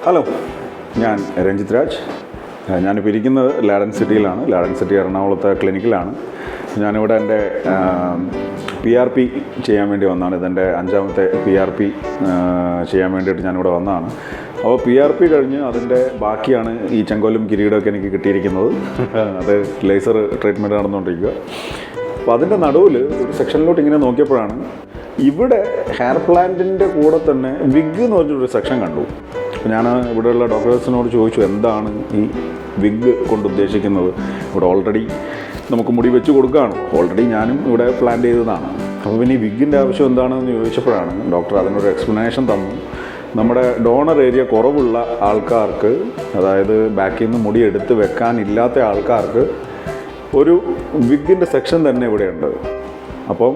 Hello, ഞാൻ രഞ്ജിത് രാജ്. ഞാനിപ്പോൾ ഇരിക്കുന്നത് ഡെൻസിറ്റിയിലാണ്. ഡെൻസിറ്റി എറണാകുളത്തെ ക്ലിനിക്കിലാണ്. ഞാനിവിടെ എൻ്റെ PRP ചെയ്യാൻ വേണ്ടി വന്നതാണ്. ഇതെൻ്റെ 5ാമത്തെ PRP ചെയ്യാൻ വേണ്ടിയിട്ട് ഞാനിവിടെ വന്നതാണ്. അപ്പോൾ PRP കഴിഞ്ഞ് അതിൻ്റെ ബാക്കിയാണ് ഈ ചെങ്കോലും കിരീടമൊക്കെ എനിക്ക് കിട്ടിയിരിക്കുന്നത്. അത് ലേസർ ട്രീറ്റ്മെൻറ്റ് നടന്നുകൊണ്ടിരിക്കുക. അപ്പോൾ അതിൻ്റെ നടുവിൽ ഒരു സെക്ഷനിലോട്ട് ഇങ്ങനെ നോക്കിയപ്പോഴാണ് ഇവിടെ ഹെയർ പ്ലാന്റിൻ്റെ കൂടെ തന്നെ വിഗ് എന്ന് പറഞ്ഞൊരു സെക്ഷൻ കണ്ടു. അപ്പോൾ ഞാൻ ഇവിടെയുള്ള ഡോക്ടേഴ്സിനോട് ചോദിച്ചു, എന്താണ് ഈ വിഗ് കൊണ്ട് ഉദ്ദേശിക്കുന്നത്? ഇവിടെ ഓൾറെഡി നമുക്ക് മുടി വെച്ച് കൊടുക്കുകയാണ്, ഓൾറെഡി ഞാനും ഇവിടെ പ്ലാൻ ചെയ്തതാണ്. അപ്പോൾ പിന്നെ ഈ വിഗിൻ്റെ ആവശ്യം എന്താണെന്ന് ചോദിച്ചപ്പോഴാണ് ഡോക്ടർ അതിനൊരു എക്സ്പ്ലനേഷൻ തന്നു. നമ്മുടെ ഡോണർ ഏരിയ കുറവുള്ള ആൾക്കാർക്ക്, അതായത് ബാക്കിൽ നിന്ന് മുടി എടുത്ത് വെക്കാനില്ലാത്ത ആൾക്കാർക്ക് ഒരു വിഗിൻ്റെ സെക്ഷൻ തന്നെ ഇവിടെയുണ്ട്. അപ്പം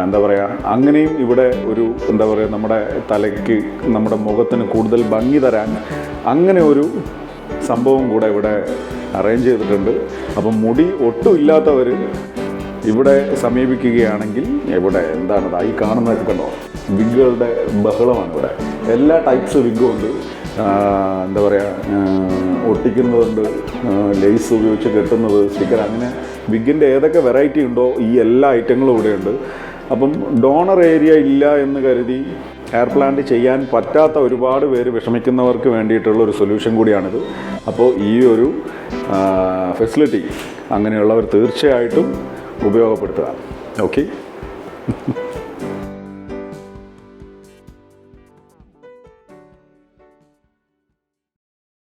എന്താ പറയുക, അങ്ങനെയും ഇവിടെ ഒരു എന്താ പറയുക, നമ്മുടെ തലയ്ക്ക് നമ്മുടെ മുഖത്തിന് കൂടുതൽ ഭംഗി തരാൻ അങ്ങനെ ഒരു സംഭവം കൂടെ ഇവിടെ അറേഞ്ച് ചെയ്തിട്ടുണ്ട്. അപ്പം മുടി ഒട്ടും ഇല്ലാത്തവർ ഇവിടെ സമീപിക്കുകയാണെങ്കിൽ ഇവിടെ എന്താണത് ഈ കാണുന്നതൊക്കെ കണ്ടോ, വിഗുകളുടെ ബഹളമാണ് ഇവിടെ. എല്ലാ ടൈപ്സ് വിഗും ഉണ്ട്. എന്താ പറയുക, ഒട്ടിക്കുന്നതുണ്ട്, ലേസ് ഉപയോഗിച്ച് കെട്ടുന്നത്, സ്റ്റിക്കർ, അങ്ങനെ വിഗിൻ്റെ ഏതൊക്കെ വെറൈറ്റി ഉണ്ടോ ഈ എല്ലാ ഐറ്റങ്ങളും ഇവിടെയുണ്ട്. അപ്പം ഡോണർ ഏരിയ ഇല്ല എന്ന് കരുതി ഹെയർ പ്ലാന്റ് ചെയ്യാൻ പറ്റാത്ത ഒരുപാട് പേര് വിഷമിക്കുന്നവർക്ക് വേണ്ടിയിട്ടുള്ള ഒരു സൊല്യൂഷൻ കൂടിയാണിത്. അപ്പോൾ ഈ ഒരു ഫെസിലിറ്റി അങ്ങനെയുള്ളവർ തീർച്ചയായിട്ടും ഉപയോഗപ്പെടുത്തുക. ഓക്കെ.